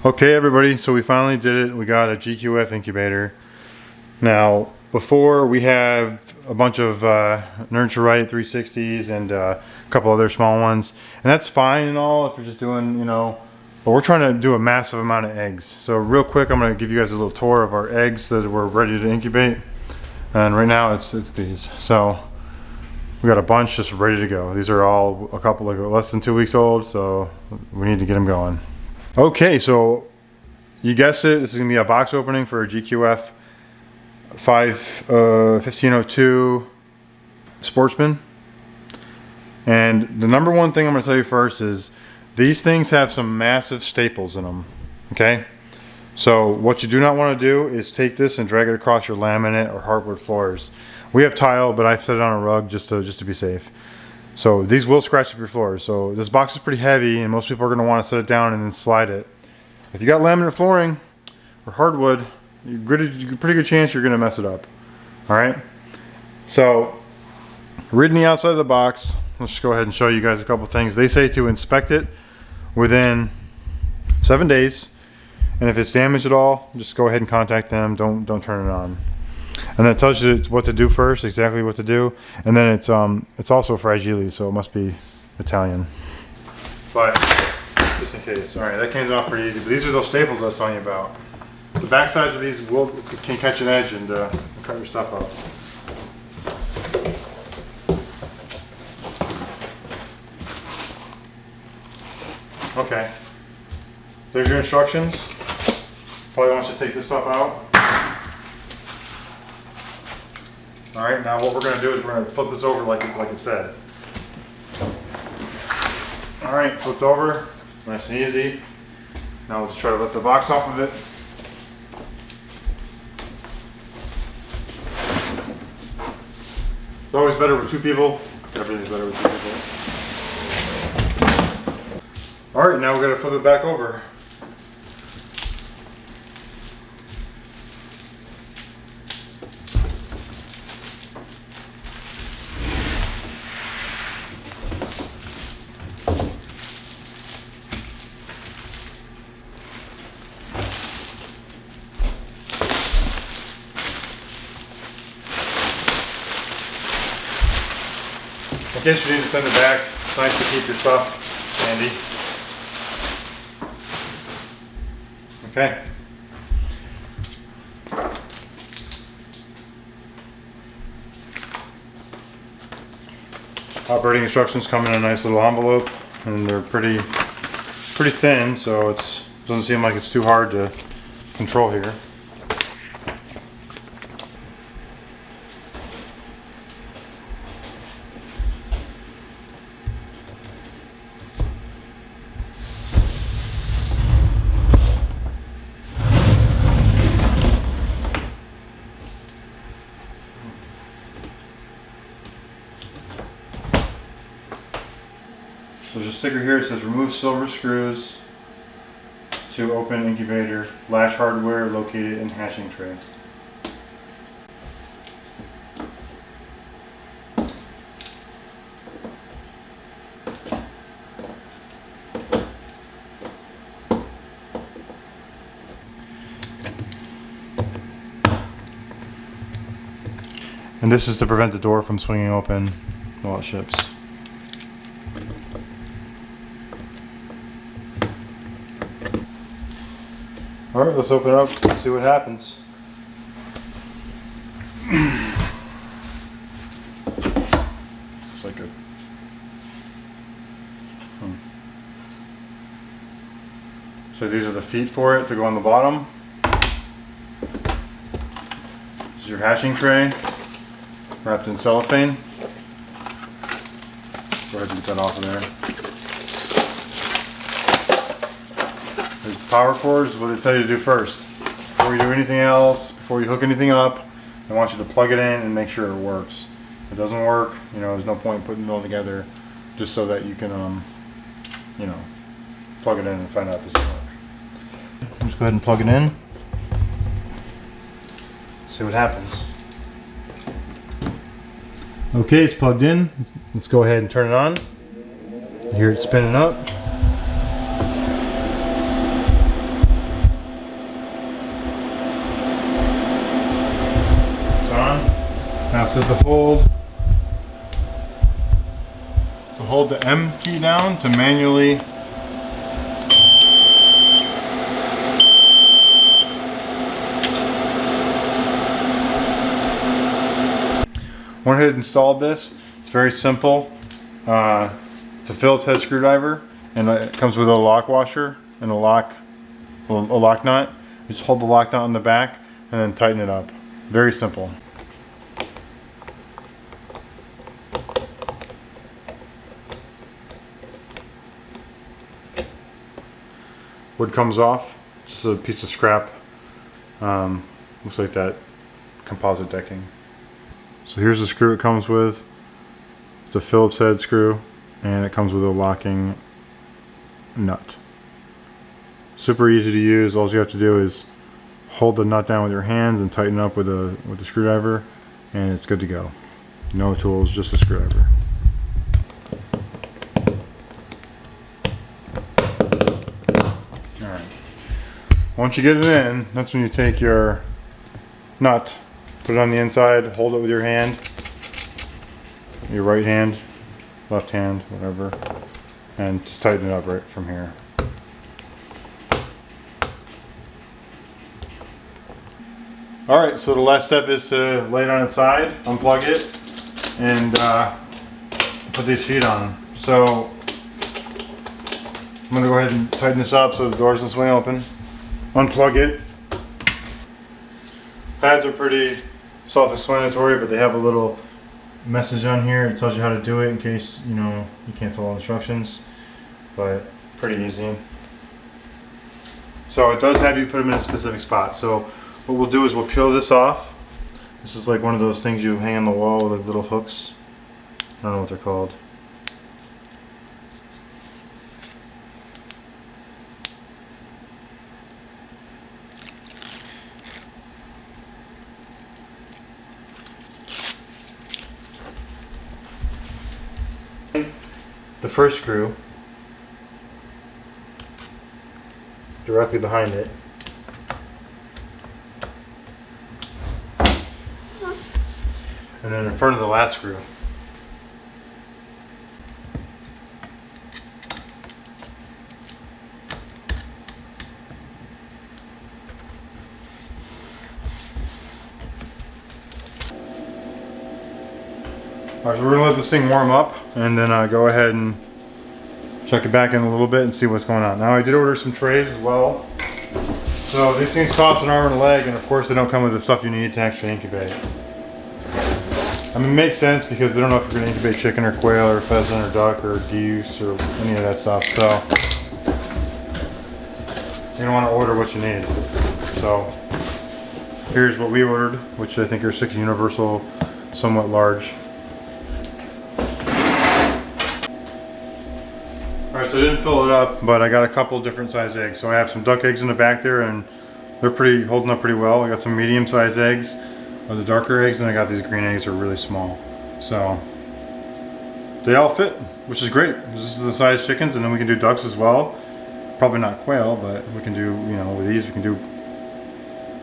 Okay everybody, so we finally did it. We got a GQF incubator. Now before we have a bunch of Nurture Right 360s and a couple other small ones, and that's fine and all if you're just doing, you know, but we're trying to do a massive amount of eggs. So real quick, I'm going to give you guys a little tour of our eggs that we're ready to incubate, and right now it's these. So we got a bunch just ready to go. These are all a couple like less than 2 weeks old, so we need to get them going. Okay, so you guessed it, this is going to be a box opening for a GQF 1502 Sportsman. And the number one thing I'm going to tell you first is these things have some massive staples in them. Okay, so what you do not want to do is take this and drag it across your laminate or hardwood floors. We have tile, but I put it on a rug just to be safe. So these will scratch up your floors. So this box is pretty heavy and most people are going to want to set it down and then slide it. If you got laminate flooring or hardwood, pretty good chance you're going to mess it up. Alright, so reading the outside of the box, let's just go ahead and show you guys a couple things. They say to inspect it within 7 days, and if it's damaged at all, just go ahead and contact them. Don't turn it on. And that tells you what to do first, exactly what to do, and then it's also fragile, so it must be Italian. But just in case. All right, that came off pretty easy. But these are those staples I was telling you about. The back sides of these can catch an edge and cut your stuff off. Okay. There's your instructions. Probably want you to take this stuff out. Alright, now what we're going to do is we're going to flip this over like it said. Alright, flipped over. Nice and easy. Now let's try to lift the box off of it. It's always better with two people. Everything's better with two people. Alright, now we're going to flip it back over. In case you need to send it back, it's nice to keep your stuff handy. Okay. Operating instructions come in a nice little envelope, and they're pretty thin, so it doesn't seem like it's too hard to control here. So there's a sticker here that says remove silver screws to open incubator, latch hardware located in hatching tray. And this is to prevent the door from swinging open while it ships. Alright, let's open it up and see what happens. Looks like a... So these are the feet for it to go on the bottom. This is your hatching tray, wrapped in cellophane. Go ahead and get that off of there. There's power cords. What they tell you to do first. Before you do anything else, before you hook anything up, they want you to plug it in and make sure it works. If it doesn't work, you know, there's no point in putting it all together just so that you can, you know, plug it in and find out if it doesn't work. Just go ahead and plug it in. See what happens. Okay, it's plugged in. Let's go ahead and turn it on. You hear it spinning up. is to hold the M key down to manually went ahead and installed this. It's very simple. It's a Phillips head screwdriver, and it comes with a lock washer and a lock nut. You just hold the lock nut on the back and then tighten it up. Very simple. Wood comes off, just a piece of scrap. Looks like that composite decking. So here's the screw it comes with. It's a Phillips head screw, and it comes with a locking nut. Super easy to use. All you have to do is hold the nut down with your hands and tighten up with the screwdriver, and it's good to go. No tools, just a screwdriver. Alright. Once you get it in, that's when you take your nut, put it on the inside, hold it with your hand, your right hand, left hand, whatever, and just tighten it up right from here. Alright, so the last step is to lay it on its side, unplug it, and put these feet on. So I'm going to go ahead and tighten this up so the door doesn't swing open. Unplug it. Pads are pretty self-explanatory, but they have a little message on here. It tells you how to do it in case you can't follow instructions, but pretty easy. So it does have you put them in a specific spot. So what we'll do is we'll peel this off. This is like one of those things you hang on the wall with like little hooks. I don't know what they're called. The first screw directly behind it. And then in front of the last screw. Alright, so we're going to let this thing warm up and then go ahead and check it back in a little bit and see what's going on. Now I did order some trays as well. So these things cost an arm and a leg, and of course they don't come with the stuff you need to actually incubate. I mean, it makes sense because they don't know if you're going to incubate chicken or quail or pheasant or duck or geese or any of that stuff. So you're going to want to order what you need. So here's what we ordered, which I think are 6 universal, somewhat large. Alright, so I didn't fill it up, but I got a couple different size eggs. So I have some duck eggs in the back there, and they're holding up pretty well. I got some medium size eggs, or the darker eggs, and I got these green eggs that are really small. So they all fit, which is great. This is the size chickens, and then we can do ducks as well. Probably not quail, but we can do, with these we can do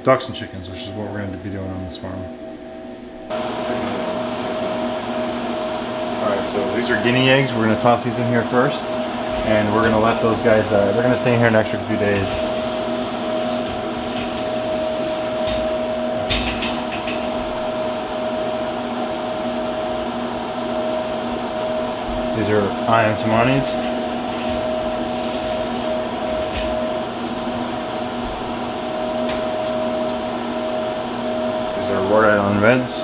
ducks and chickens, which is what we're going to be doing on this farm. Alright, so these are Guinea eggs. We're going to toss these in here first. And we're going to let those guys, they're going to stay in here an extra few days. These are Iron Samanis. These are Rhode Island Reds.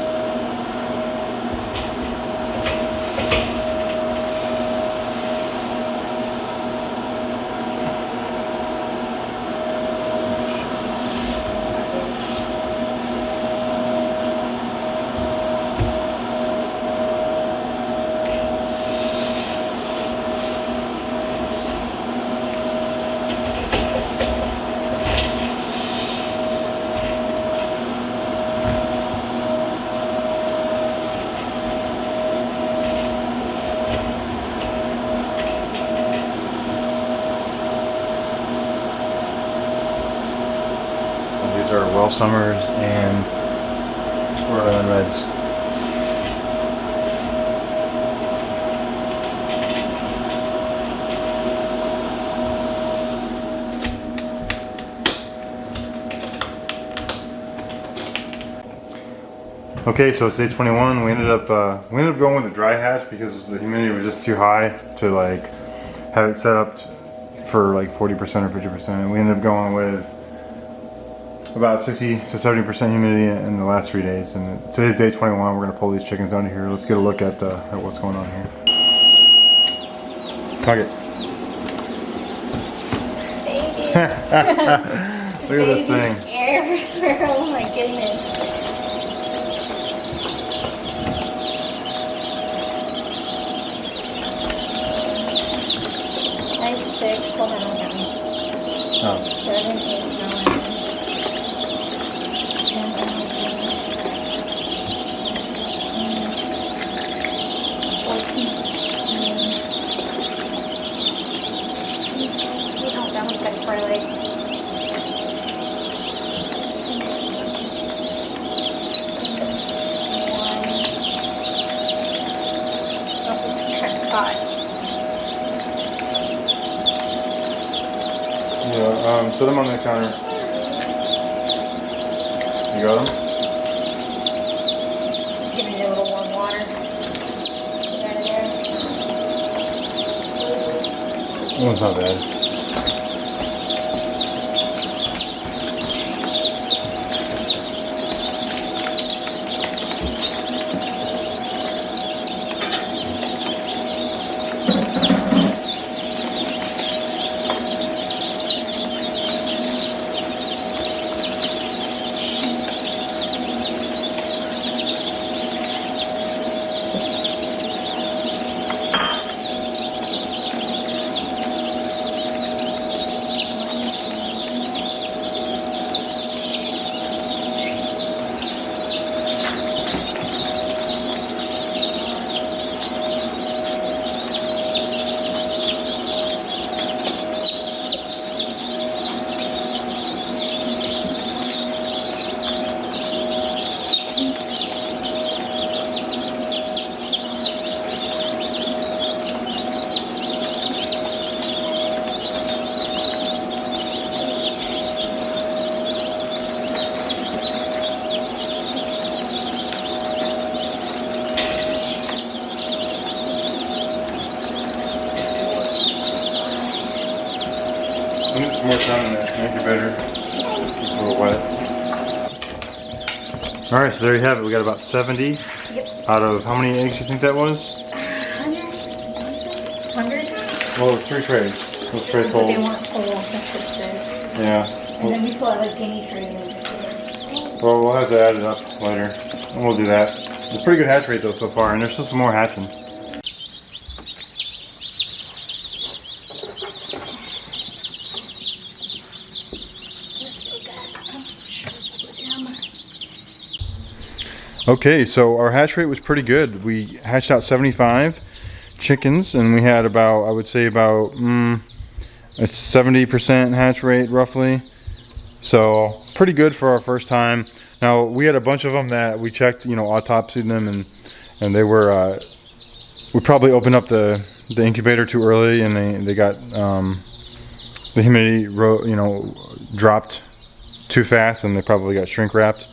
These are Well Summers and Rhode Island Reds. Okay, so it's day 21. We ended up going with the dry hatch because the humidity was just too high to like have it set up for like 40% or 50%. We ended up going with about 60 to 70% humidity in the last 3 days. And today's day 21. We're gonna pull these chickens out of here. Let's get a look at what's going on here. Hug it. Babies. Look at this thing. Everywhere. Oh my goodness. Five, 6, hold on, Oh. 7, 8, 9, 10, 16, 17. Oh, that one's got a spread leg. Oh, this one got caught. Yeah, set them on the counter. You got them? Just giving it a little warm water. Get out of there. That one's not bad. We need some more time in that incubator. It's a little wet. Alright, so there you have it. We got about 70 out of how many eggs you think that was? 100? Well, 3 trays. Those trays But hold. they weren't full, that's what it said. Yeah. And then we still have a guinea tray. Well, we'll have to add it up later. And we'll do that. It's a pretty good hatch rate though so far, and there's still some more hatching. Okay, so our hatch rate was pretty good. We hatched out 75 chickens, and we had about, I would say about a 70% hatch rate roughly. So pretty good for our first time. Now we had a bunch of them that we checked, you know, autopsied them, and they were we probably opened up the incubator too early, and they got the humidity dropped too fast, and they probably got shrink wrapped.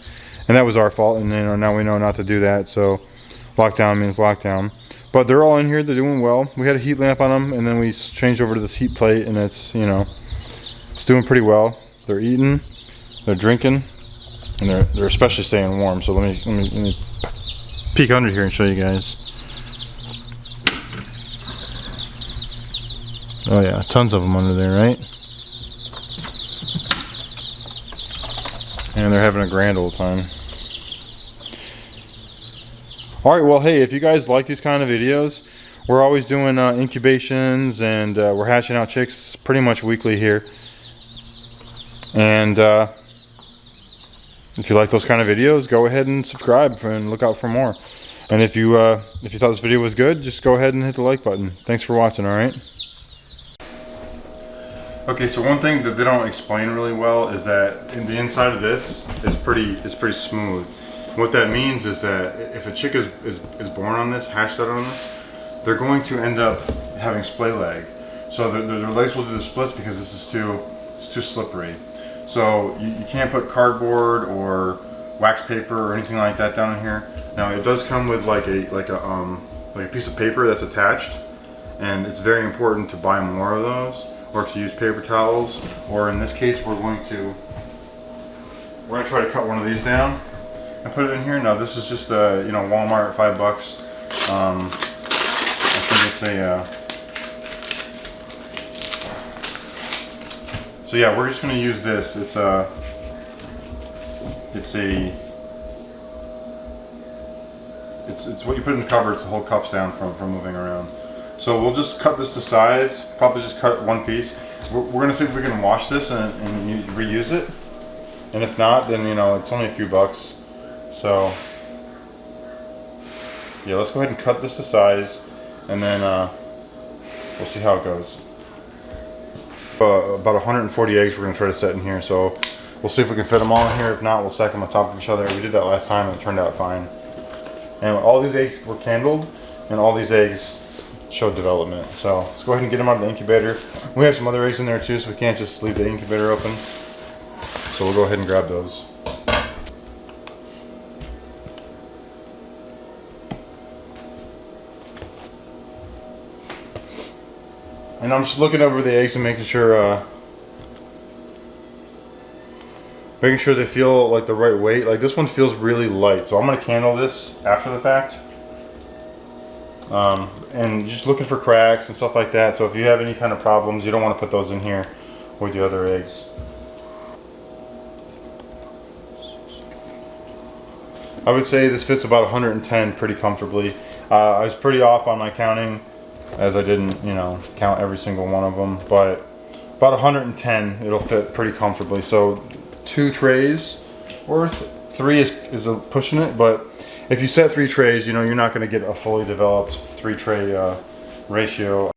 And that was our fault, and now we know not to do that. So lockdown means lockdown. But they're all in here, they're doing well. We had a heat lamp on them, and then we changed over to this heat plate, and it's, you know, it's doing pretty well. They're eating, they're drinking, and they're especially staying warm. So let me peek under here and show you guys. Oh yeah, tons of them under there, right? And they're having a grand old time. Alright, well hey, if you guys like these kind of videos, we're always doing incubations, and we're hatching out chicks pretty much weekly here. And if you like those kind of videos, go ahead and subscribe and look out for more. And if you thought this video was good, just go ahead and hit the like button. Thanks for watching, alright? Okay, so one thing that they don't explain really well is that the inside of this is pretty smooth. What that means is that if a chick is born on this, hatched out on this, they're going to end up having splay leg. So their legs will do the splits because this is too slippery. So you can't put cardboard or wax paper or anything like that down in here. Now it does come with like a piece of paper that's attached, and it's very important to buy more of those, or to use paper towels, or in this case we're going to try to cut one of these down and put it in here. Now this is just you know, Walmart, $5. I think it's a so yeah, we're just going to use this. It's what you put in the cupboards to hold cups down from moving around. So we'll just cut this to size, probably just cut one piece. We're going to see if we can wash this and reuse it. And if not, then, you know, it's only a few bucks. So yeah, let's go ahead and cut this to size, and then we'll see how it goes. About 140 eggs we're going to try to set in here, so we'll see if we can fit them all in here. If not, we'll stack them on top of each other. We did that last time and it turned out fine. And all these eggs were candled, and all these eggs showed development. So let's go ahead and get them out of the incubator. We have some other eggs in there too, so we can't just leave the incubator open. So we'll go ahead and grab those. And I'm just looking over the eggs and making sure they feel like the right weight. Like this one feels really light, so I'm gonna candle this after the fact. And just looking for cracks and stuff like that. So if you have any kind of problems, you don't want to put those in here with the other eggs. I would say this fits about 110 pretty comfortably. I was pretty off on my counting, as I didn't, you know, count every single one of them, but about 110 it'll fit pretty comfortably. So 2 trays worth. 3 is pushing it, but if you set 3 trays, you know, you're not going to get a fully developed 3 tray ratio.